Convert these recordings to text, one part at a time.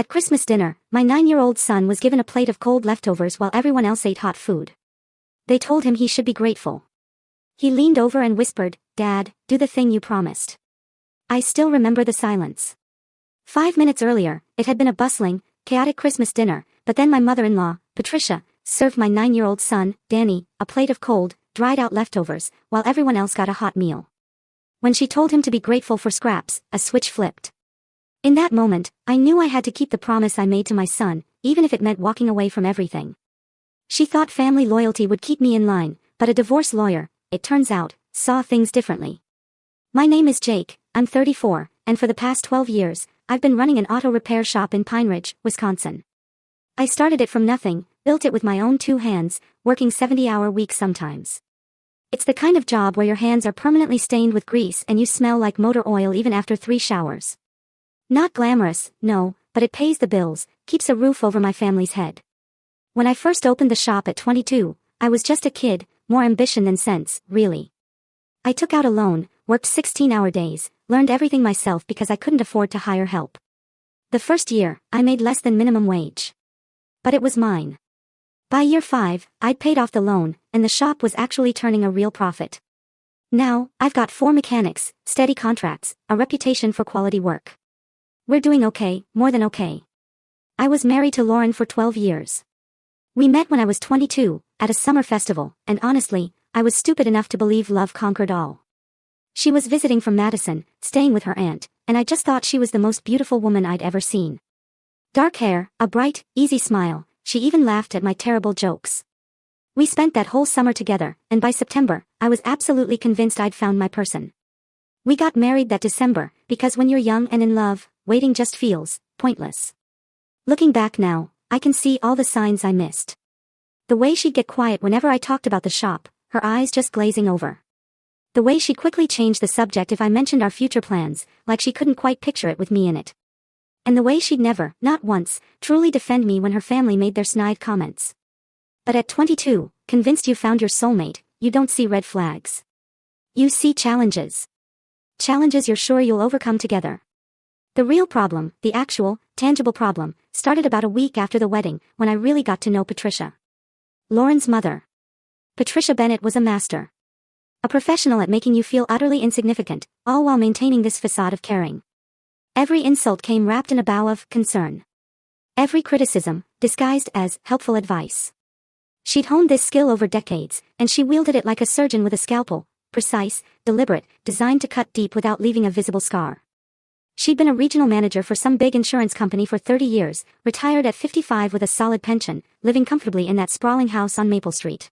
At Christmas dinner, my 9-year-old son was given a plate of cold leftovers while everyone else ate hot food. They told him he should be grateful. He leaned over and whispered, "Dad, do the thing you promised." I still remember the silence. 5 minutes earlier, it had been a bustling, chaotic Christmas dinner, but then my mother-in-law, Patricia, served my 9-year-old son, Danny, a plate of cold, dried-out leftovers, while everyone else got a hot meal. When she told him to be grateful for scraps, a switch flipped. In that moment, I knew I had to keep the promise I made to my son, even if it meant walking away from everything. She thought family loyalty would keep me in line, but a divorce lawyer, it turns out, saw things differently. My name is Jake, I'm 34, and for the past 12 years, I've been running an auto repair shop in Pine Ridge, Wisconsin. I started it from nothing, built it with my own 2 hands, working 70-hour weeks sometimes. It's the kind of job where your hands are permanently stained with grease and you smell like motor oil even after 3 showers. Not glamorous, no, but it pays the bills, keeps a roof over my family's head. When I first opened the shop at 22, I was just a kid, more ambition than sense, really. I took out a loan, worked 16-hour days, learned everything myself because I couldn't afford to hire help. The first year, I made less than minimum wage. But it was mine. By year 5, I'd paid off the loan, and the shop was actually turning a real profit. Now, I've got 4 mechanics, steady contracts, a reputation for quality work. We're doing okay, more than okay. I was married to Lauren for 12 years. We met when I was 22, at a summer festival, and honestly, I was stupid enough to believe love conquered all. She was visiting from Madison, staying with her aunt, and I just thought she was the most beautiful woman I'd ever seen. Dark hair, a bright, easy smile, she even laughed at my terrible jokes. We spent that whole summer together, and by September, I was absolutely convinced I'd found my person. We got married that December, because when you're young and in love, waiting just feels pointless. Looking back now, I can see all the signs I missed. The way she'd get quiet whenever I talked about the shop, her eyes just glazing over. The way she'd quickly change the subject if I mentioned our future plans, like she couldn't quite picture it with me in it. And the way she'd never, not once, truly defend me when her family made their snide comments. But at 22, convinced you found your soulmate, you don't see red flags. You see challenges. Challenges you're sure you'll overcome together. The real problem, the actual, tangible problem, started about a week after the wedding, when I really got to know Patricia. Lauren's mother. Patricia Bennett was a master. A professional at making you feel utterly insignificant, all while maintaining this facade of caring. Every insult came wrapped in a bow of concern. Every criticism, disguised as helpful advice. She'd honed this skill over decades, and she wielded it like a surgeon with a scalpel, precise, deliberate, designed to cut deep without leaving a visible scar. She'd been a regional manager for some big insurance company for 30 years, retired at 55 with a solid pension, living comfortably in that sprawling house on Maple Street.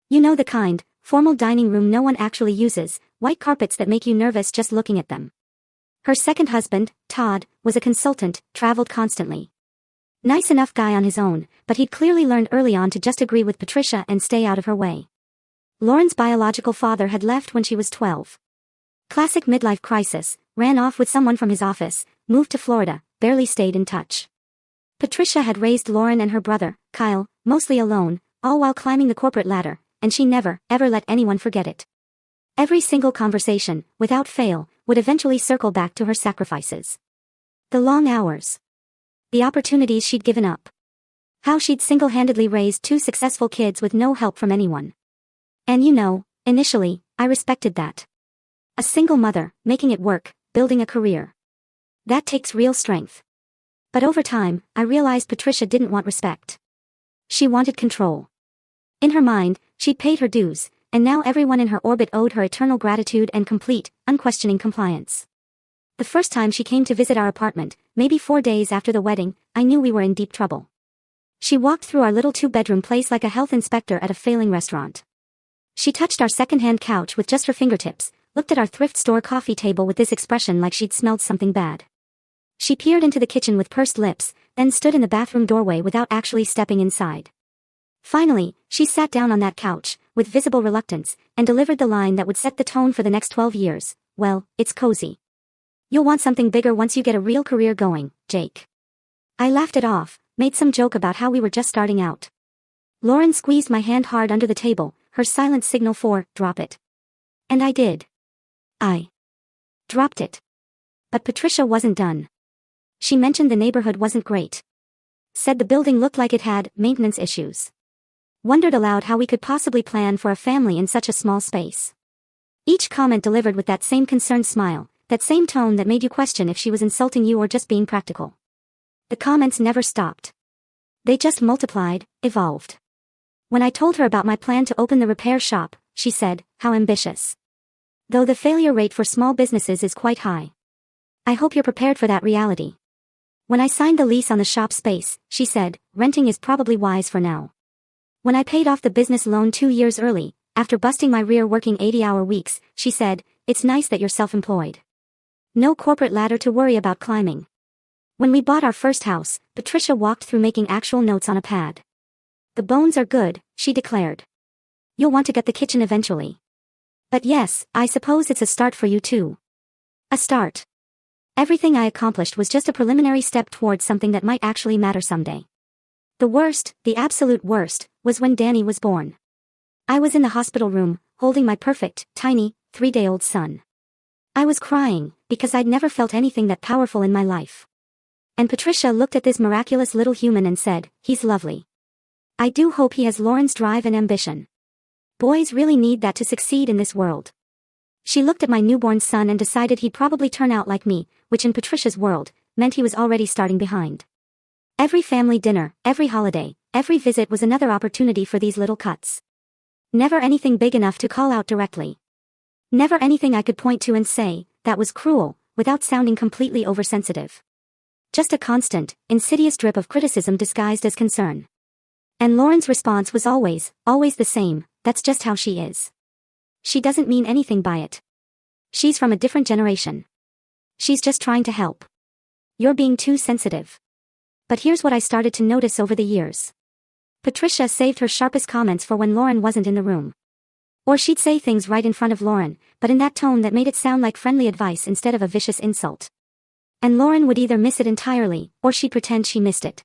You know the kind, formal dining room no one actually uses, white carpets that make you nervous just looking at them. Her second husband, Todd, was a consultant, traveled constantly. Nice enough guy on his own, but he'd clearly learned early on to just agree with Patricia and stay out of her way. Lauren's biological father had left when she was 12. Classic midlife crisis, ran off with someone from his office, moved to Florida, barely stayed in touch. Patricia had raised Lauren and her brother, Kyle, mostly alone, all while climbing the corporate ladder, and she never, ever let anyone forget it. Every single conversation, without fail, would eventually circle back to her sacrifices. The long hours. The opportunities she'd given up. How she'd single-handedly raised 2 successful kids with no help from anyone. And you know, initially, I respected that. A single mother, making it work, building a career. That takes real strength. But over time, I realized Patricia didn't want respect. She wanted control. In her mind, she'd paid her dues, and now everyone in her orbit owed her eternal gratitude and complete, unquestioning compliance. The first time she came to visit our apartment, maybe 4 days after the wedding, I knew we were in deep trouble. She walked through our little 2-bedroom place like a health inspector at a failing restaurant. She touched our second-hand couch with just her fingertips, looked at our thrift store coffee table with this expression like she'd smelled something bad. She peered into the kitchen with pursed lips, then stood in the bathroom doorway without actually stepping inside. Finally, she sat down on that couch, with visible reluctance, and delivered the line that would set the tone for the next 12 years. Well, it's cozy. You'll want something bigger once you get a real career going, Jake. I laughed it off, made some joke about how we were just starting out. Lauren squeezed my hand hard under the table, her silent signal for, drop it. And I did. I dropped it. But Patricia wasn't done. She mentioned the neighborhood wasn't great. Said the building looked like it had maintenance issues. Wondered aloud how we could possibly plan for a family in such a small space. Each comment delivered with that same concerned smile, that same tone that made you question if she was insulting you or just being practical. The comments never stopped. They just multiplied, evolved. When I told her about my plan to open the repair shop, she said, "How ambitious. Though the failure rate for small businesses is quite high. I hope you're prepared for that reality." When I signed the lease on the shop space, she said, "Renting is probably wise for now." When I paid off the business loan 2 years early, after busting my rear working 80-hour weeks, she said, "It's nice that you're self-employed. No corporate ladder to worry about climbing." When we bought our first house, Patricia walked through making actual notes on a pad. "The bones are good," she declared. "You'll want to get the kitchen eventually. But yes, I suppose it's a start for you too." A start. Everything I accomplished was just a preliminary step towards something that might actually matter someday. The worst, the absolute worst, was when Danny was born. I was in the hospital room, holding my perfect, tiny, 3-day-old son. I was crying, because I'd never felt anything that powerful in my life. And Patricia looked at this miraculous little human and said, "He's lovely. I do hope he has Lauren's drive and ambition. Boys really need that to succeed in this world." She looked at my newborn son and decided he'd probably turn out like me, which in Patricia's world, meant he was already starting behind. Every family dinner, every holiday, every visit was another opportunity for these little cuts. Never anything big enough to call out directly. Never anything I could point to and say, "That was cruel," without sounding completely oversensitive. Just a constant, insidious drip of criticism disguised as concern. And Lauren's response was always the same, "That's just how she is. She doesn't mean anything by it. She's from a different generation. She's just trying to help. You're being too sensitive." But here's what I started to notice over the years. Patricia saved her sharpest comments for when Lauren wasn't in the room. Or she'd say things right in front of Lauren, but in that tone that made it sound like friendly advice instead of a vicious insult. And Lauren would either miss it entirely, or she'd pretend she missed it.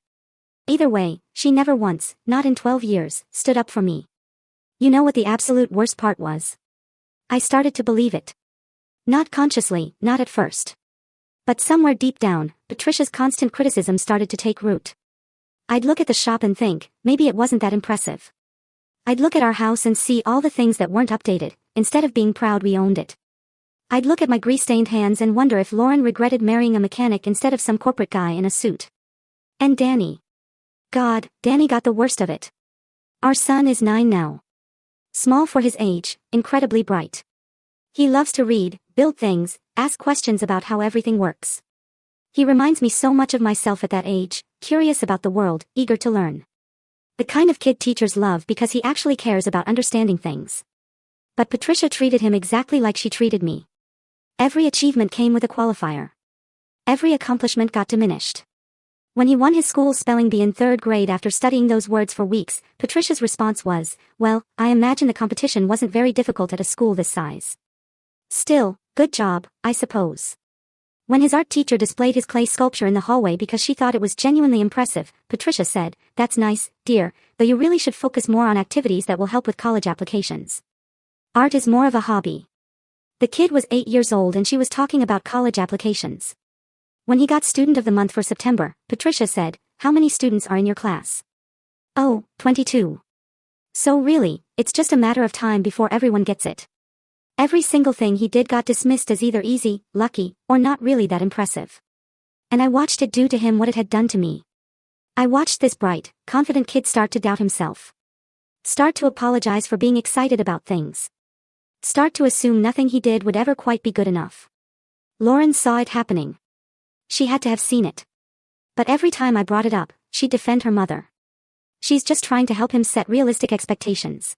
Either way, she never once, not in 12 years, stood up for me. You know what the absolute worst part was? I started to believe it. Not consciously, not at first. But somewhere deep down, Patricia's constant criticism started to take root. I'd look at the shop and think, maybe it wasn't that impressive. I'd look at our house and see all the things that weren't updated, instead of being proud we owned it. I'd look at my grease-stained hands and wonder if Lauren regretted marrying a mechanic instead of some corporate guy in a suit. And Danny. God, Danny got the worst of it. Our son is 9 now. Small for his age, incredibly bright. He loves to read, build things, ask questions about how everything works. He reminds me so much of myself at that age, curious about the world, eager to learn. The kind of kid teachers love because he actually cares about understanding things. But Patricia treated him exactly like she treated me. Every achievement came with a qualifier. Every accomplishment got diminished. When he won his school's spelling bee in 3rd grade after studying those words for weeks, Patricia's response was, "Well, I imagine the competition wasn't very difficult at a school this size. Still, good job, I suppose." When his art teacher displayed his clay sculpture in the hallway because she thought it was genuinely impressive, Patricia said, "That's nice, dear, though you really should focus more on activities that will help with college applications. Art is more of a hobby." The kid was 8 years old and she was talking about college applications. When he got Student of the Month for September, Patricia said, "How many students are in your class?" "Oh, 22. So really, it's just a matter of time before everyone gets it." Every single thing he did got dismissed as either easy, lucky, or not really that impressive. And I watched it do to him what it had done to me. I watched this bright, confident kid start to doubt himself. Start to apologize for being excited about things. Start to assume nothing he did would ever quite be good enough. Lauren saw it happening. She had to have seen it. But every time I brought it up, she'd defend her mother. She's just trying to help him set realistic expectations.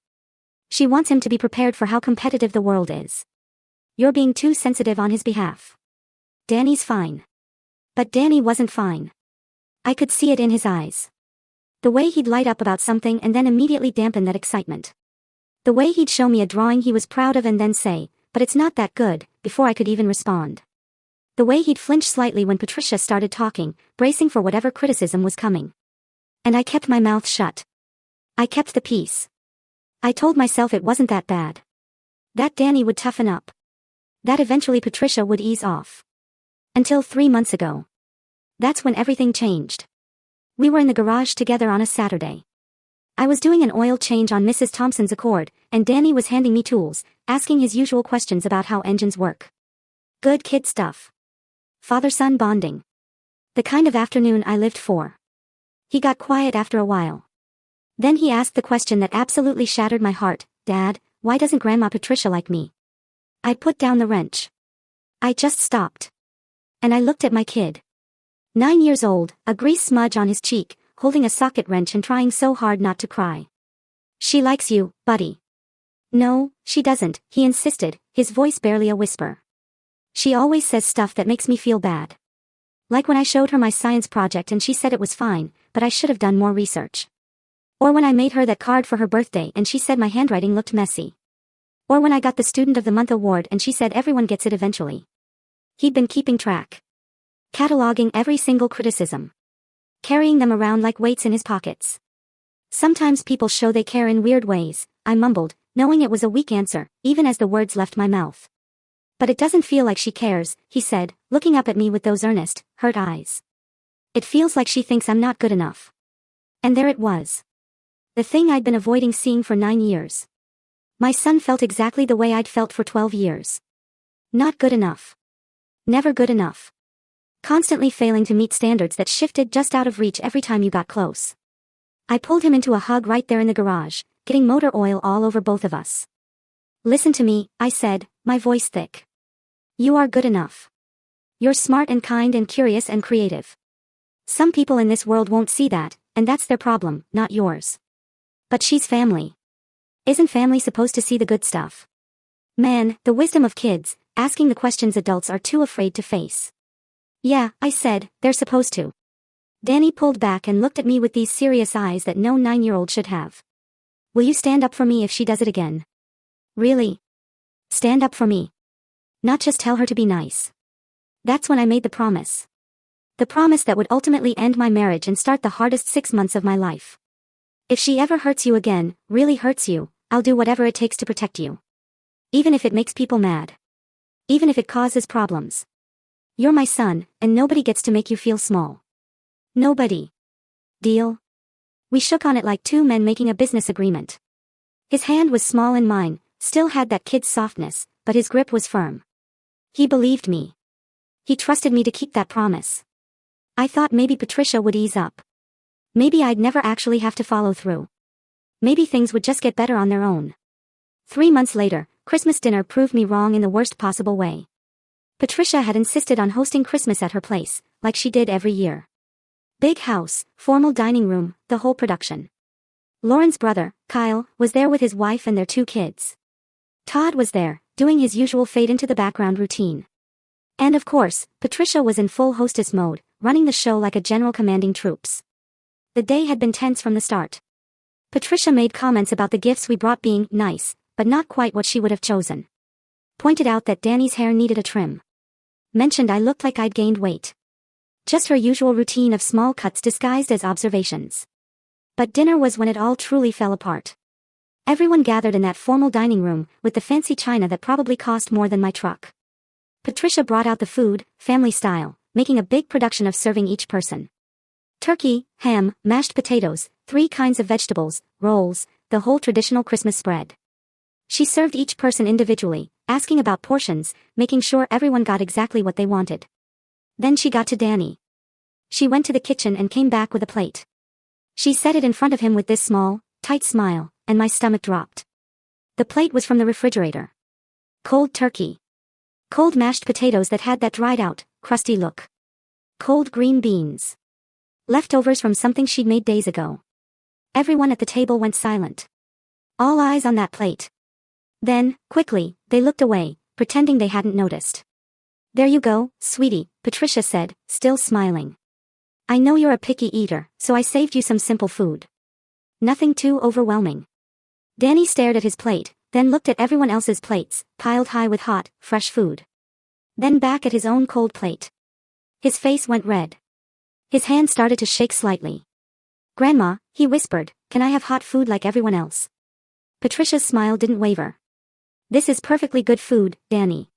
She wants him to be prepared for how competitive the world is. You're being too sensitive on his behalf. Danny's fine. But Danny wasn't fine. I could see it in his eyes. The way he'd light up about something and then immediately dampen that excitement. The way he'd show me a drawing he was proud of and then say, "But it's not that good," before I could even respond. The way he'd flinch slightly when Patricia started talking, bracing for whatever criticism was coming. And I kept my mouth shut. I kept the peace. I told myself it wasn't that bad. That Danny would toughen up. That eventually Patricia would ease off. Until 3 months ago. That's when everything changed. We were in the garage together on a Saturday. I was doing an oil change on Mrs. Thompson's Accord, and Danny was handing me tools, asking his usual questions about how engines work. Good kid stuff. Father-son bonding. The kind of afternoon I lived for. He got quiet after a while. Then he asked the question that absolutely shattered my heart, "Dad, why doesn't Grandma Patricia like me?" I put down the wrench. I just stopped. And I looked at my kid. 9 years old, a grease smudge on his cheek, holding a socket wrench and trying so hard not to cry. "She likes you, buddy." "No, she doesn't," he insisted, his voice barely a whisper. "She always says stuff that makes me feel bad. Like when I showed her my science project and she said it was fine, but I should have done more research. Or when I made her that card for her birthday and she said my handwriting looked messy. Or when I got the Student of the Month award and she said everyone gets it eventually." He'd been keeping track. Cataloging every single criticism. Carrying them around like weights in his pockets. "Sometimes people show they care in weird ways," I mumbled, knowing it was a weak answer, even as the words left my mouth. "But it doesn't feel like she cares," he said, looking up at me with those earnest, hurt eyes. "It feels like she thinks I'm not good enough." And there it was. The thing I'd been avoiding seeing for 9 years. My son felt exactly the way I'd felt for 12 years. Not good enough. Never good enough. Constantly failing to meet standards that shifted just out of reach every time you got close. I pulled him into a hug right there in the garage, getting motor oil all over both of us. "Listen to me," I said, my voice thick. "You are good enough. You're smart and kind and curious and creative. Some people in this world won't see that, and that's their problem, not yours. But she's family. Isn't family supposed to see the good stuff? Man, the wisdom of kids, asking the questions adults are too afraid to face." "Yeah," I said, "they're supposed to." Danny pulled back and looked at me with these serious eyes that no 9-year-old should have. "Will you stand up for me if she does it again?" "Really? Stand up for me? Not just tell her to be nice?" That's when I made the promise. The promise that would ultimately end my marriage and start the hardest 6 months of my life. "If she ever hurts you again, really hurts you, I'll do whatever it takes to protect you. Even if it makes people mad. Even if it causes problems. You're my son, and nobody gets to make you feel small. Nobody. Deal?" We shook on it like two men making a business agreement. His hand was small in mine, still had that kid's softness, but his grip was firm. He believed me. He trusted me to keep that promise. I thought maybe Patricia would ease up. Maybe I'd never actually have to follow through. Maybe things would just get better on their own. 3 months later, Christmas dinner proved me wrong in the worst possible way. Patricia had insisted on hosting Christmas at her place, like she did every year. Big house, formal dining room, the whole production. Lauren's brother, Kyle, was there with his wife and their 2 kids. Todd was there, doing his usual fade into the background routine. And of course, Patricia was in full hostess mode, running the show like a general commanding troops. The day had been tense from the start. Patricia made comments about the gifts we brought being nice, but not quite what she would have chosen. Pointed out that Danny's hair needed a trim. Mentioned I looked like I'd gained weight. Just her usual routine of small cuts disguised as observations. But dinner was when it all truly fell apart. Everyone gathered in that formal dining room, with the fancy china that probably cost more than my truck. Patricia brought out the food, family style, making a big production of serving each person. Turkey, ham, mashed potatoes, 3 kinds of vegetables, rolls, the whole traditional Christmas spread. She served each person individually, asking about portions, making sure everyone got exactly what they wanted. Then she got to Danny. She went to the kitchen and came back with a plate. She set it in front of him with this small, tight smile, and my stomach dropped. The plate was from the refrigerator. Cold turkey. Cold mashed potatoes that had that dried out, crusty look. Cold green beans. Leftovers from something she'd made days ago. Everyone at the table went silent. All eyes on that plate. Then, quickly, they looked away, pretending they hadn't noticed. "There you go, sweetie," Patricia said, still smiling. "I know you're a picky eater, so I saved you some simple food. Nothing too overwhelming." Danny stared at his plate, then looked at everyone else's plates, piled high with hot, fresh food. Then back at his own cold plate. His face went red. His hand started to shake slightly. "Grandma," he whispered, "can I have hot food like everyone else?" Patricia's smile didn't waver. "This is perfectly good food, Danny.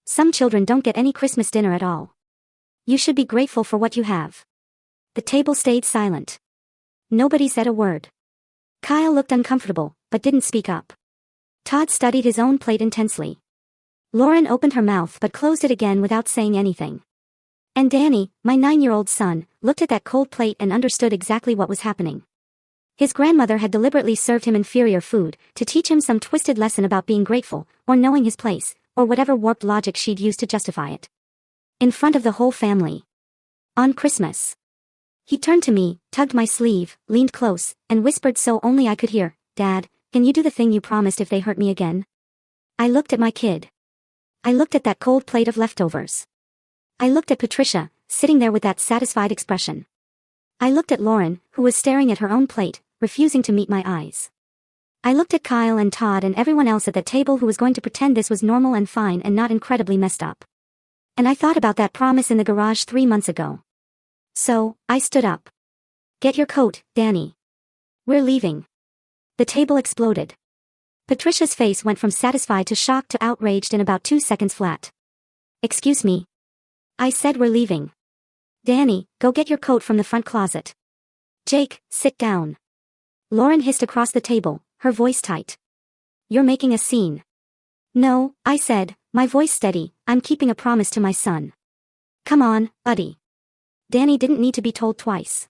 Some children don't get any Christmas dinner at all." You should be grateful for what you have. The table stayed silent. Nobody said a word. Kyle looked uncomfortable, but didn't speak up. Todd studied his own plate intensely. Lauren opened her mouth but closed it again without saying anything. And Danny, my 9-year-old son, looked at that cold plate and understood exactly what was happening. His grandmother had deliberately served him inferior food, to teach him some twisted lesson about being grateful, or knowing his place, or whatever warped logic she'd used to justify it. In front of the whole family. On Christmas. He turned to me, tugged my sleeve, leaned close, and whispered so only I could hear, "Dad, can you do the thing you promised if they hurt me again?" I looked at my kid. I looked at that cold plate of leftovers. I looked at Patricia, sitting there with that satisfied expression. I looked at Lauren, who was staring at her own plate, refusing to meet my eyes. I looked at Kyle and Todd and everyone else at the table who was going to pretend this was normal and fine and not incredibly messed up. And I thought about that promise in the garage 3 months ago. So, I stood up. "Get your coat, Danny. We're leaving." The table exploded. Patricia's face went from satisfied to shocked to outraged in about 2 seconds flat. "Excuse me." I said, "We're leaving. Danny, go get your coat from the front closet. Jake, sit down." Lauren hissed across the table, her voice tight. "You're making a scene." "No," I said, my voice steady, "I'm keeping a promise to my son." "Come on, buddy." Danny didn't need to be told twice.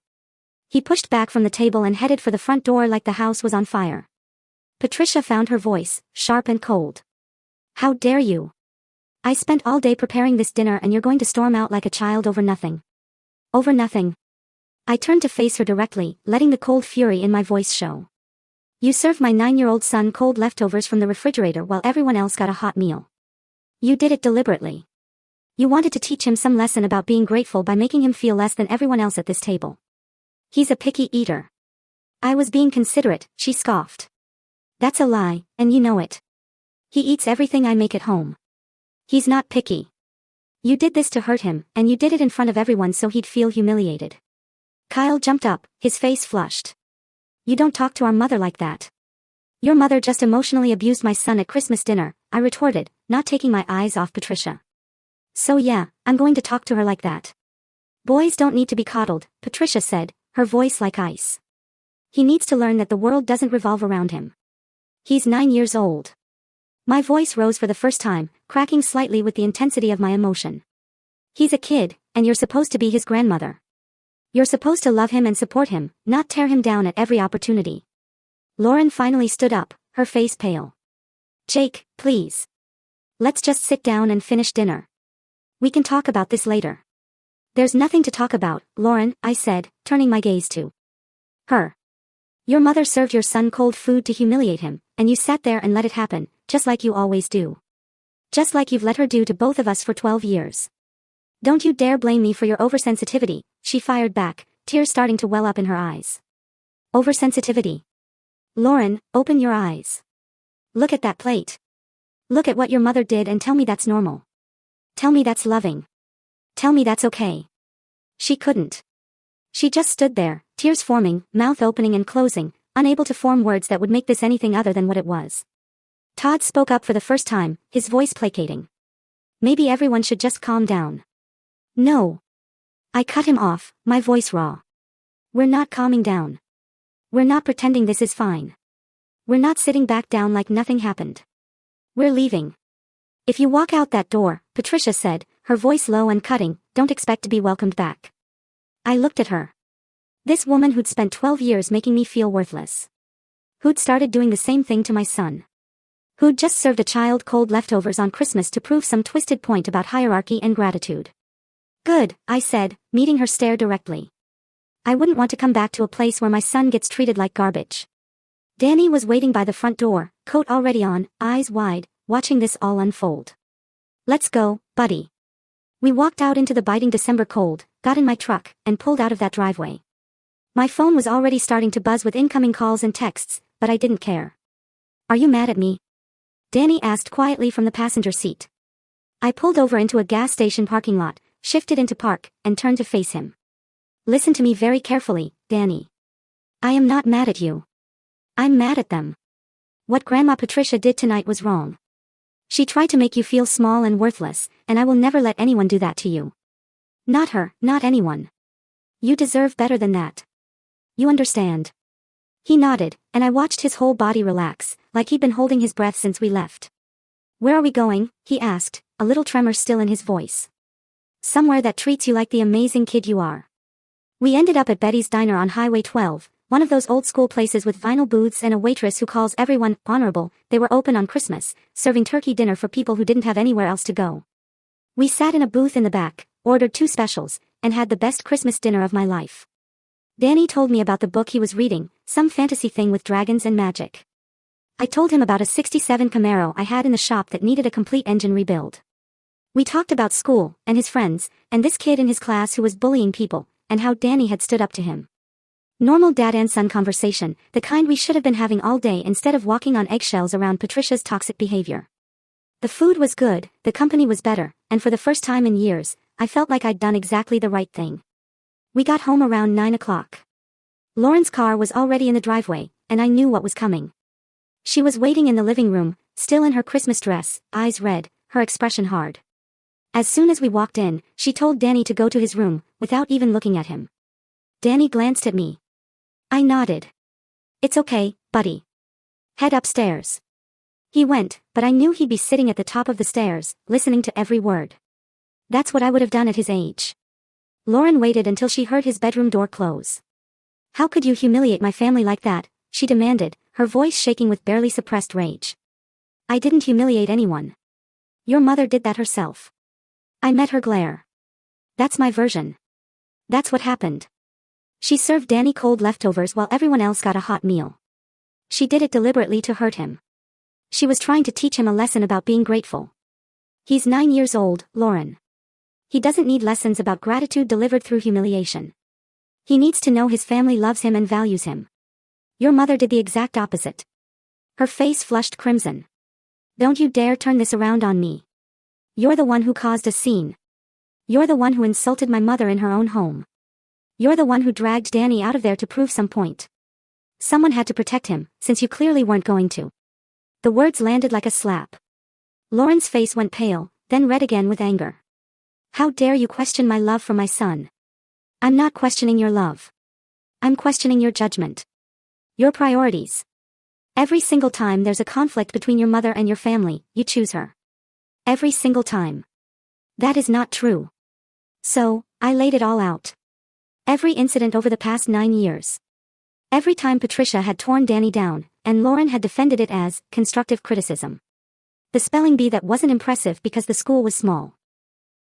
He pushed back from the table and headed for the front door like the house was on fire. Patricia found her voice, sharp and cold. "How dare you? I spent all day preparing this dinner and you're going to storm out like a child over nothing." "Over nothing." I turned to face her directly, letting the cold fury in my voice show. "You served my 9-year-old son cold leftovers from the refrigerator while everyone else got a hot meal. You did it deliberately. You wanted to teach him some lesson about being grateful by making him feel less than everyone else at this table. He's a picky eater." "I was being considerate," she scoffed. "That's a lie, and you know it. He eats everything I make at home. He's not picky. You did this to hurt him, and you did it in front of everyone so he'd feel humiliated." Kyle jumped up, his face flushed. "You don't talk to our mother like that." "Your mother just emotionally abused my son at Christmas dinner," I retorted, not taking my eyes off Patricia. "So yeah, I'm going to talk to her like that." "Boys don't need to be coddled," Patricia said, her voice like ice. "He needs to learn that the world doesn't revolve around him. He's 9 years old." My voice rose for the first time, cracking slightly with the intensity of my emotion. "He's a kid, and you're supposed to be his grandmother. You're supposed to love him and support him, not tear him down at every opportunity." Lauren finally stood up, her face pale. "Jake, please. Let's just sit down and finish dinner. We can talk about this later." "There's nothing to talk about, Lauren," I said, turning my gaze to her. "Your mother served your son cold food to humiliate him, and you sat there and let it happen, just like you always do. Just like you've let her do to both of us for 12 years. Don't you dare blame me for your oversensitivity," she fired back, tears starting to well up in her eyes. "Oversensitivity? Lauren, open your eyes. Look at that plate. Look at what your mother did and tell me that's normal. Tell me that's loving. Tell me that's okay." She couldn't. She just stood there, tears forming, mouth opening and closing, unable to form words that would make this anything other than what it was. Todd spoke up for the first time, his voice placating. "Maybe everyone should just calm down." "No." I cut him off, my voice raw. "We're not calming down. We're not pretending this is fine. We're not sitting back down like nothing happened. We're leaving. If you walk out that door," Patricia said, her voice low and cutting, "don't expect to be welcomed back." I looked at her. This woman who'd spent 12 years making me feel worthless. Who'd started doing the same thing to my son. Who'd just served a child cold leftovers on Christmas to prove some twisted point about hierarchy and gratitude. "Good," I said, meeting her stare directly. "I wouldn't want to come back to a place where my son gets treated like garbage." Danny was waiting by the front door, coat already on, eyes wide, watching this all unfold. "Let's go, buddy." We walked out into the biting December cold, got in my truck, and pulled out of that driveway. My phone was already starting to buzz with incoming calls and texts, but I didn't care. "Are you mad at me?" Danny asked quietly from the passenger seat. I pulled over into a gas station parking lot, shifted into park, and turned to face him. "Listen to me very carefully, Danny. I am not mad at you. I'm mad at them. What Grandma Patricia did tonight was wrong. She tried to make you feel small and worthless, and I will never let anyone do that to you. Not her, not anyone. You deserve better than that. You understand. He nodded, and I watched his whole body relax, like he'd been holding his breath since we left. Where are we going? He asked, a little tremor still in his voice. Somewhere that treats you like the amazing kid you are. We ended up at Betty's Diner on Highway 12, one of those old-school places with vinyl booths and a waitress who calls everyone honorable. They were open on Christmas, serving turkey dinner for people who didn't have anywhere else to go. We sat in a booth in the back, ordered 2 specials, and had the best Christmas dinner of my life. Danny told me about the book he was reading, some fantasy thing with dragons and magic. I told him about a '67 Camaro I had in the shop that needed a complete engine rebuild. We talked about school, and his friends, and this kid in his class who was bullying people, and how Danny had stood up to him. Normal dad and son conversation, the kind we should have been having all day instead of walking on eggshells around Patricia's toxic behavior. The food was good, the company was better, and for the first time in years, I felt like I'd done exactly the right thing. We got home around 9 o'clock. Lauren's car was already in the driveway, and I knew what was coming. She was waiting in the living room, still in her Christmas dress, eyes red, her expression hard. As soon as we walked in, she told Danny to go to his room, without even looking at him. Danny glanced at me. I nodded. It's okay, buddy. Head upstairs. He went, but I knew he'd be sitting at the top of the stairs, listening to every word. That's what I would have done at his age. Lauren waited until she heard his bedroom door close. How could you humiliate my family like that? She demanded, her voice shaking with barely suppressed rage. I didn't humiliate anyone. Your mother did that herself. I met her glare. That's my version. That's what happened. She served Danny cold leftovers while everyone else got a hot meal. She did it deliberately to hurt him. She was trying to teach him a lesson about being grateful. He's 9 years old, Lauren. He doesn't need lessons about gratitude delivered through humiliation. He needs to know his family loves him and values him. Your mother did the exact opposite. Her face flushed crimson. Don't you dare turn this around on me. You're the one who caused a scene. You're the one who insulted my mother in her own home. You're the one who dragged Danny out of there to prove some point. Someone had to protect him, since you clearly weren't going to. The words landed like a slap. Lauren's face went pale, then red again with anger. How dare you question my love for my son? I'm not questioning your love. I'm questioning your judgment. Your priorities. Every single time there's a conflict between your mother and your family, you choose her. Every single time. That is not true. So, I laid it all out. Every incident over the past 9 years. Every time Patricia had torn Danny down, and Lauren had defended it as constructive criticism. The spelling bee that wasn't impressive because the school was small.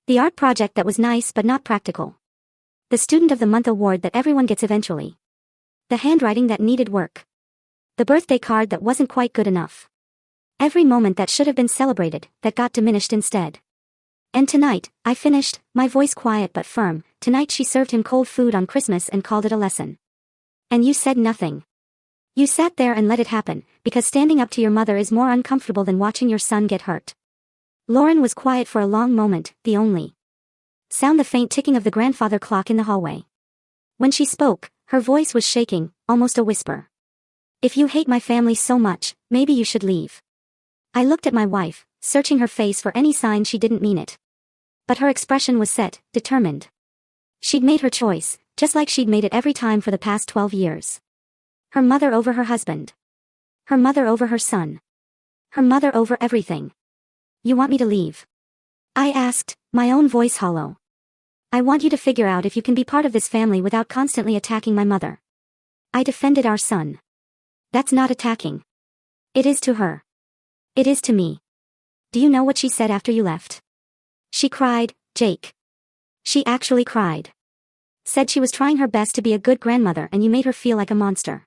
The art project that was nice but not practical. The Student of the Month award that everyone gets eventually. The handwriting that needed work. The birthday card that wasn't quite good enough. Every moment that should have been celebrated, that got diminished instead. And tonight, I finished, my voice quiet but firm. Tonight she served him cold food on Christmas and called it a lesson. And you said nothing. You sat there and let it happen, because standing up to your mother is more uncomfortable than watching your son get hurt. Lauren was quiet for a long moment, the only sound the faint ticking of the grandfather clock in the hallway. When she spoke, her voice was shaking, almost a whisper. If you hate my family so much, maybe you should leave. I looked at my wife, searching her face for any sign she didn't mean it. But her expression was set, determined. She'd made her choice, just like she'd made it every time for the past 12 years. Her mother over her husband. Her mother over her son. Her mother over everything. You want me to leave? I asked, my own voice hollow. I want you to figure out if you can be part of this family without constantly attacking my mother. I defended our son. That's not attacking. It is to her. It is to me. Do you know what she said after you left? She cried, Jake. She actually cried. Said she was trying her best to be a good grandmother and you made her feel like a monster.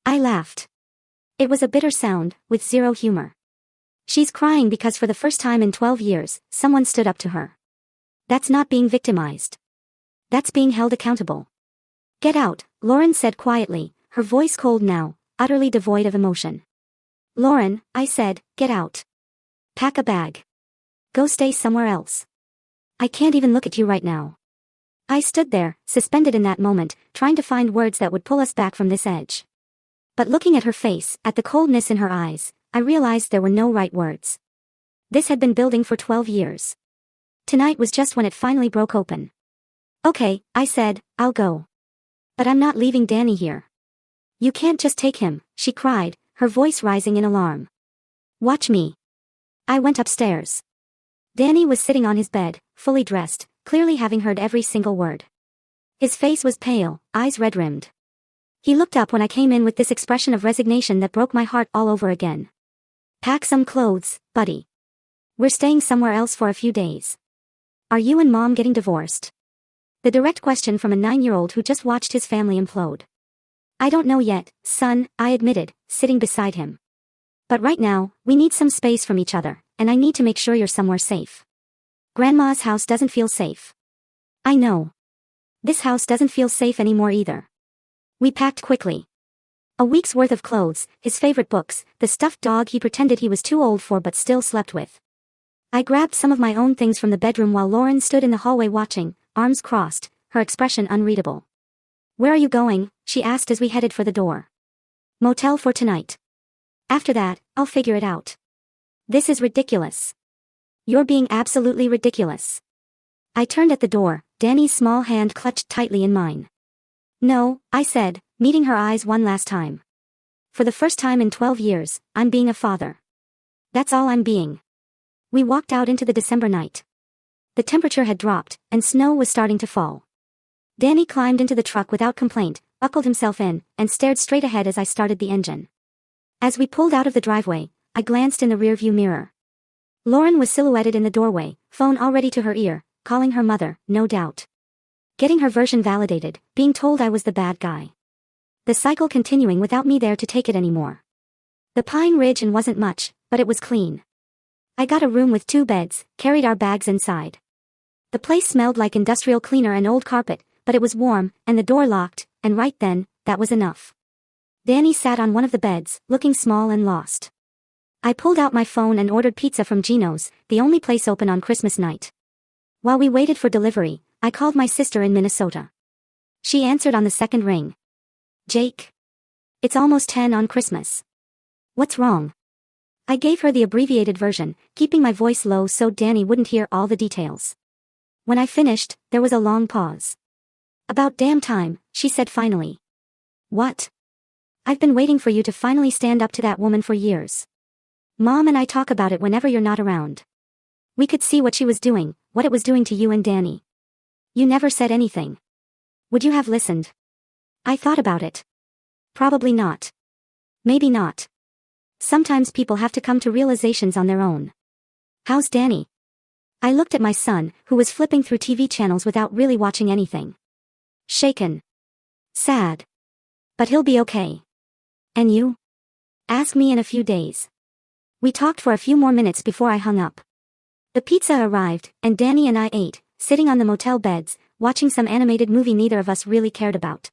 I laughed. It was a bitter sound, with zero humor. She's crying because for the first time in 12 years, someone stood up to her. That's not being victimized. That's being held accountable. Get out, Lauren said quietly, her voice cold now, utterly devoid of emotion. Lauren, I said, get out. Pack a bag. Go stay somewhere else. I can't even look at you right now. I stood there, suspended in that moment, trying to find words that would pull us back from this edge. But looking at her face, at the coldness in her eyes, I realized there were no right words. This had been building for 12 years. Tonight was just when it finally broke open. Okay, I said, I'll go. But I'm not leaving Danny here. You can't just take him, she cried, her voice rising in alarm. Watch me. I went upstairs. Danny was sitting on his bed, fully dressed, clearly having heard every single word. His face was pale, eyes red-rimmed. He looked up when I came in with this expression of resignation that broke my heart all over again. Pack some clothes, buddy. We're staying somewhere else for a few days. Are you and Mom getting divorced? The direct question from a 9-year-old who just watched his family implode. I don't know yet, son, I admitted, sitting beside him. But right now, we need some space from each other, and I need to make sure you're somewhere safe. Grandma's house doesn't feel safe. I know. This house doesn't feel safe anymore either. We packed quickly. A week's worth of clothes, his favorite books, the stuffed dog he pretended he was too old for but still slept with. I grabbed some of my own things from the bedroom while Lauren stood in the hallway watching, arms crossed, her expression unreadable. Where are you going? She asked as we headed for the door. Motel for tonight. After that, I'll figure it out. This is ridiculous. You're being absolutely ridiculous. I turned at the door, Danny's small hand clutched tightly in mine. No, I said, meeting her eyes one last time. For the first time in 12 years, I'm being a father. That's all I'm being. We walked out into the December night. The temperature had dropped, and snow was starting to fall. Danny climbed into the truck without complaint, buckled himself in, and stared straight ahead as I started the engine. As we pulled out of the driveway, I glanced in the rearview mirror. Lauren was silhouetted in the doorway, phone already to her ear, calling her mother, no doubt. Getting her version validated, being told I was the bad guy. The cycle continuing without me there to take it anymore. The Pine Ridge Inn wasn't much, but it was clean. I got a room with 2 beds, carried our bags inside. The place smelled like industrial cleaner and old carpet, but it was warm, and the door locked, and right then, that was enough. Danny sat on one of the beds, looking small and lost. I pulled out my phone and ordered pizza from Gino's, the only place open on Christmas night. While we waited for delivery, I called my sister in Minnesota. She answered on the second ring. Jake. It's almost 10 on Christmas. What's wrong? I gave her the abbreviated version, keeping my voice low so Danny wouldn't hear all the details. When I finished, there was a long pause. About damn time, she said finally. What? I've been waiting for you to finally stand up to that woman for years. Mom and I talk about it whenever you're not around. We could see what she was doing, what it was doing to you and Danny. You never said anything. Would you have listened? I thought about it. Probably not. Maybe not. Sometimes people have to come to realizations on their own. How's Danny? I looked at my son, who was flipping through TV channels without really watching anything. Shaken. Sad. But he'll be okay. And you? Ask me in a few days. We talked for a few more minutes before I hung up. The pizza arrived, and Danny and I ate, sitting on the motel beds, watching some animated movie neither of us really cared about.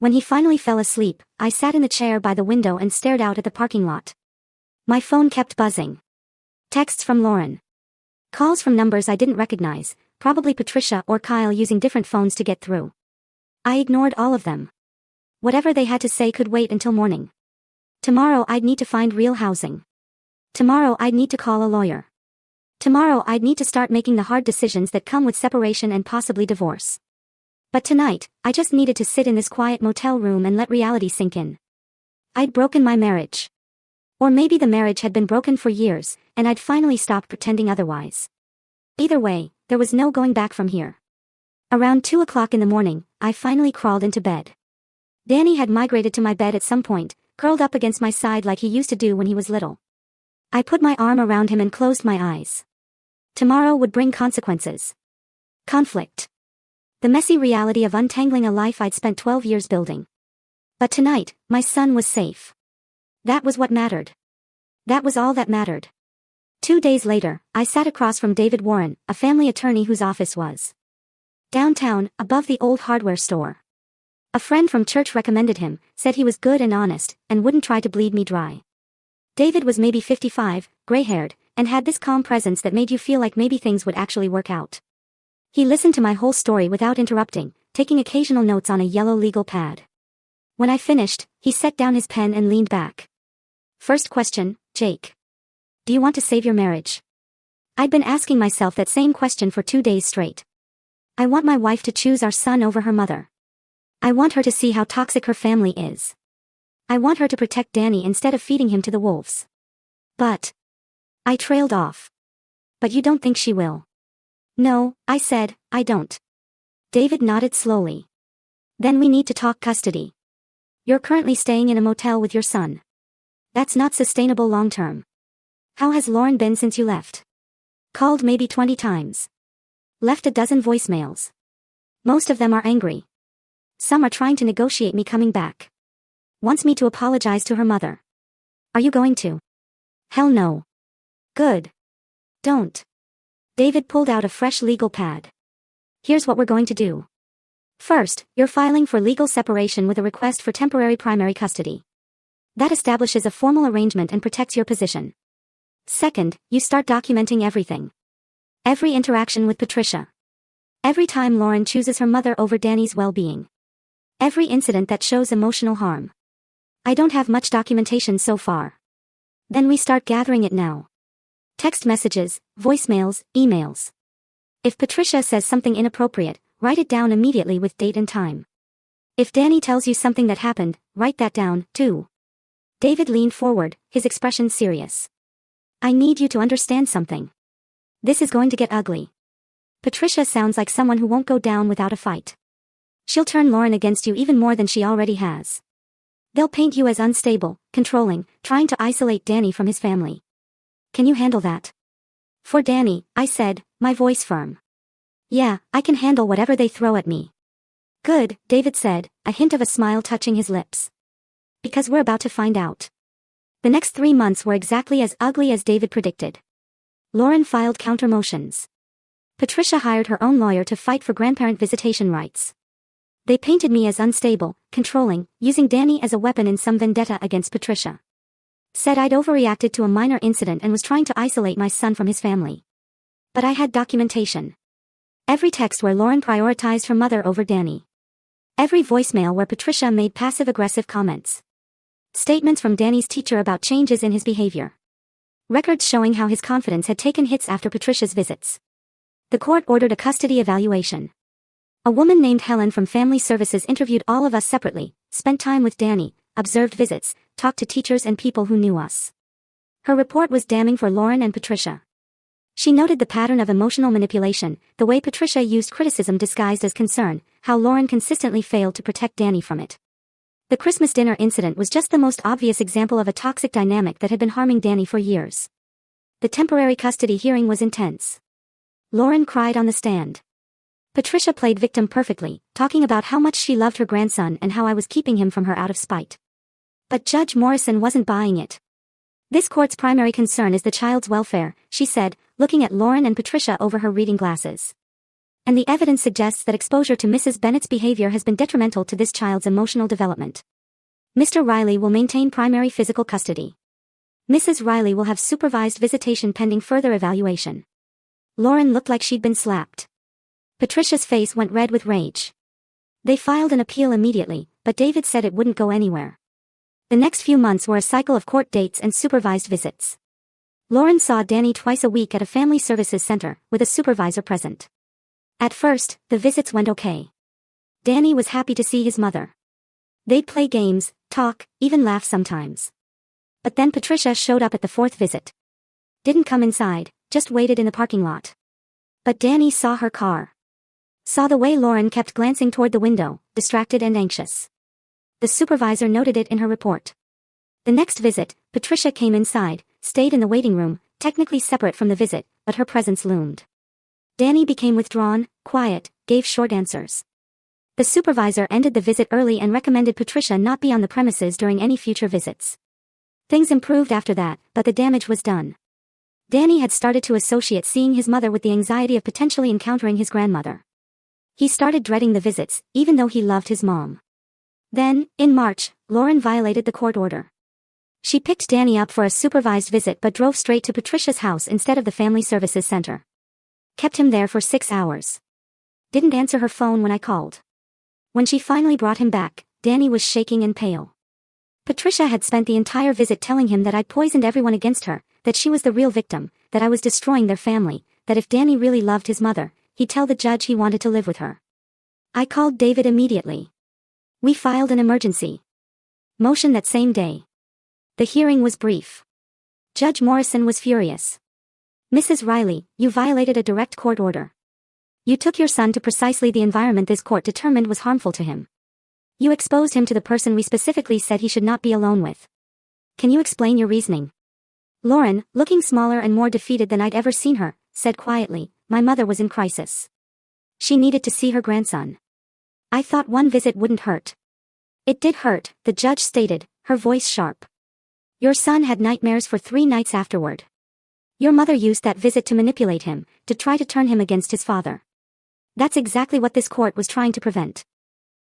When he finally fell asleep, I sat in the chair by the window and stared out at the parking lot. My phone kept buzzing. Texts from Lauren. Calls from numbers I didn't recognize, probably Patricia or Kyle using different phones to get through. I ignored all of them. Whatever they had to say could wait until morning. Tomorrow I'd need to find real housing. Tomorrow I'd need to call a lawyer. Tomorrow I'd need to start making the hard decisions that come with separation and possibly divorce. But tonight, I just needed to sit in this quiet motel room and let reality sink in. I'd broken my marriage. Or maybe the marriage had been broken for years, and I'd finally stopped pretending otherwise. Either way, there was no going back from here. Around 2 o'clock in the morning, I finally crawled into bed. Danny had migrated to my bed at some point, curled up against my side like he used to do when he was little. I put my arm around him and closed my eyes. Tomorrow would bring consequences. Conflict. The messy reality of untangling a life I'd spent 12 years building. But tonight, my son was safe. That was what mattered. That was all that mattered. 2 days later, I sat across from David Warren, a family attorney whose office was downtown, above the old hardware store. A friend from church recommended him, said he was good and honest, and wouldn't try to bleed me dry. David was maybe 55, gray-haired, and had this calm presence that made you feel like maybe things would actually work out. He listened to my whole story without interrupting, taking occasional notes on a yellow legal pad. When I finished, he set down his pen and leaned back. First question, Jake. Do you want to save your marriage? I'd been asking myself that same question for 2 days straight. I want my wife to choose our son over her mother. I want her to see how toxic her family is. I want her to protect Danny instead of feeding him to the wolves. But I trailed off. But you don't think she will? No, I said, I don't. David nodded slowly. Then we need to talk custody. You're currently staying in a motel with your son. That's not sustainable long term. How has Lauren been since you left? Called maybe 20 times. Left a dozen voicemails. Most of them are angry. Some are trying to negotiate me coming back. Wants me to apologize to her mother. Are you going to? Hell no. Good. Don't. David pulled out a fresh legal pad. Here's what we're going to do. First, you're filing for legal separation with a request for temporary primary custody. That establishes a formal arrangement and protects your position. Second, you start documenting everything. Every interaction with Patricia. Every time Lauren chooses her mother over Danny's well-being. Every incident that shows emotional harm. I don't have much documentation so far. Then we start gathering it now. Text messages, voicemails, emails. If Patricia says something inappropriate, write it down immediately with date and time. If Danny tells you something that happened, write that down, too. David leaned forward, his expression serious. I need you to understand something. This is going to get ugly. Patricia sounds like someone who won't go down without a fight. She'll turn Lauren against you even more than she already has. They'll paint you as unstable, controlling, trying to isolate Danny from his family. Can you handle that? For Danny, I said, my voice firm. Yeah, I can handle whatever they throw at me. Good, David said, a hint of a smile touching his lips. Because we're about to find out. The next 3 months were exactly as ugly as David predicted. Lauren filed counter motions. Patricia hired her own lawyer to fight for grandparent visitation rights. They painted me as unstable, controlling, using Danny as a weapon in some vendetta against Patricia. Said I'd overreacted to a minor incident and was trying to isolate my son from his family. But I had documentation. Every text where Lauren prioritized her mother over Danny. Every voicemail where Patricia made passive-aggressive comments. Statements from Danny's teacher about changes in his behavior. Records showing how his confidence had taken hits after Patricia's visits. The court ordered a custody evaluation. A woman named Helen from Family Services interviewed all of us separately, spent time with Danny, observed visits, talked to teachers and people who knew us. Her report was damning for Lauren and Patricia. She noted the pattern of emotional manipulation, the way Patricia used criticism disguised as concern, how Lauren consistently failed to protect Danny from it. The Christmas dinner incident was just the most obvious example of a toxic dynamic that had been harming Danny for years. The temporary custody hearing was intense. Lauren cried on the stand. Patricia played victim perfectly, talking about how much she loved her grandson and how I was keeping him from her out of spite. But Judge Morrison wasn't buying it. This court's primary concern is the child's welfare, she said, looking at Lauren and Patricia over her reading glasses. And the evidence suggests that exposure to Mrs. Bennett's behavior has been detrimental to this child's emotional development. Mr. Riley will maintain primary physical custody. Mrs. Riley will have supervised visitation pending further evaluation. Lauren looked like she'd been slapped. Patricia's face went red with rage. They filed an appeal immediately, but David said it wouldn't go anywhere. The next few months were a cycle of court dates and supervised visits. Lauren saw Danny twice a week at a family services center, with a supervisor present. At first, the visits went okay. Danny was happy to see his mother. They'd play games, talk, even laugh sometimes. But then Patricia showed up at the 4th visit. Didn't come inside, just waited in the parking lot. But Danny saw her car. Saw the way Lauren kept glancing toward the window, distracted and anxious. The supervisor noted it in her report. The next visit, Patricia came inside, stayed in the waiting room, technically separate from the visit, but her presence loomed. Danny became withdrawn, quiet, gave short answers. The supervisor ended the visit early and recommended Patricia not be on the premises during any future visits. Things improved after that, but the damage was done. Danny had started to associate seeing his mother with the anxiety of potentially encountering his grandmother. He started dreading the visits, even though he loved his mom. Then, in March, Lauren violated the court order. She picked Danny up for a supervised visit but drove straight to Patricia's house instead of the Family Services Center. Kept him there for 6 hours. Didn't answer her phone when I called. When she finally brought him back, Danny was shaking and pale. Patricia had spent the entire visit telling him that I'd poisoned everyone against her, that she was the real victim, that I was destroying their family, that if Danny really loved his mother, he'd tell the judge he wanted to live with her. I called David immediately. We filed an emergency motion that same day. The hearing was brief. Judge Morrison was furious. "Mrs. Riley, you violated a direct court order. You took your son to precisely the environment this court determined was harmful to him. You exposed him to the person we specifically said he should not be alone with. Can you explain your reasoning?" Lauren, looking smaller and more defeated than I'd ever seen her, said quietly, "My mother was in crisis. She needed to see her grandson. I thought one visit wouldn't hurt." "It did hurt," the judge stated, her voice sharp. "Your son had nightmares for 3 nights afterward. Your mother used that visit to manipulate him, to try to turn him against his father. That's exactly what this court was trying to prevent."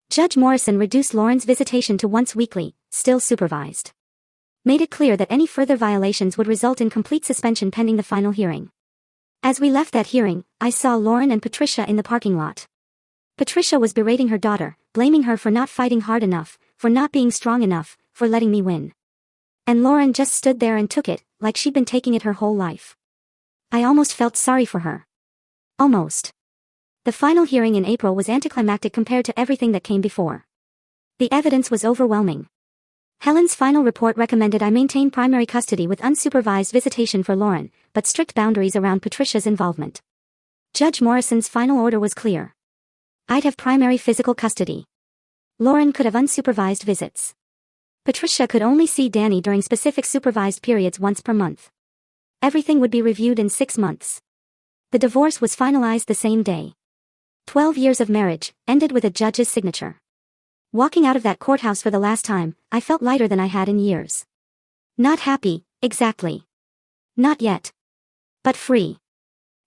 Judge Morrison reduced Lauren's visitation to once weekly, still supervised. Made it clear that any further violations would result in complete suspension pending the final hearing. As we left that hearing, I saw Lauren and Patricia in the parking lot. Patricia was berating her daughter, blaming her for not fighting hard enough, for not being strong enough, for letting me win. And Lauren just stood there and took it, like she'd been taking it her whole life. I almost felt sorry for her. Almost. The final hearing in April was anticlimactic compared to everything that came before. The evidence was overwhelming. Helen's final report recommended I maintain primary custody with unsupervised visitation for Lauren, but strict boundaries around Patricia's involvement. Judge Morrison's final order was clear. I'd have primary physical custody. Lauren could have unsupervised visits. Patricia could only see Danny during specific supervised periods once per month. Everything would be reviewed in 6 months. The divorce was finalized the same day. 12 years of marriage, ended with a judge's signature. Walking out of that courthouse for the last time, I felt lighter than I had in years. Not happy, exactly. Not yet. But free.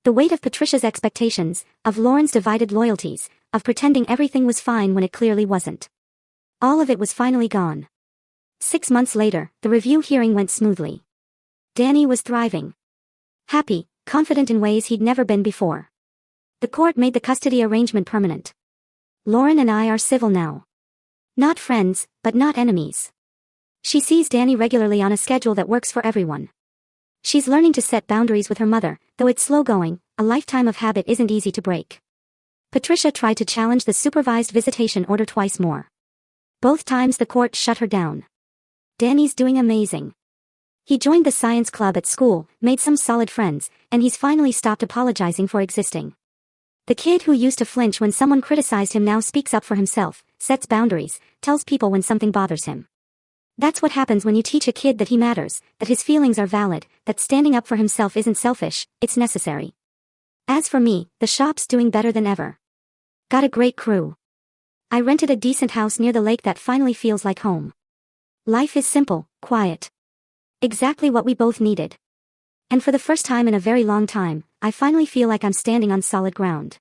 The weight of Patricia's expectations, of Lauren's divided loyalties, of pretending everything was fine when it clearly wasn't. All of it was finally gone. 6 months later, the review hearing went smoothly. Danny was thriving. Happy, confident in ways he'd never been before. The court made the custody arrangement permanent. Lauren and I are civil now. Not friends, but not enemies. She sees Danny regularly on a schedule that works for everyone. She's learning to set boundaries with her mother, though it's slow going, a lifetime of habit isn't easy to break. Patricia tried to challenge the supervised visitation order twice more. Both times the court shut her down. Danny's doing amazing. He joined the science club at school, made some solid friends, and he's finally stopped apologizing for existing. The kid who used to flinch when someone criticized him now speaks up for himself, sets boundaries, tells people when something bothers him. That's what happens when you teach a kid that he matters, that his feelings are valid, that standing up for himself isn't selfish, it's necessary. As for me, the shop's doing better than ever. Got a great crew. I rented a decent house near the lake that finally feels like home. Life is simple, quiet. Exactly what we both needed. And for the first time in a very long time, I finally feel like I'm standing on solid ground.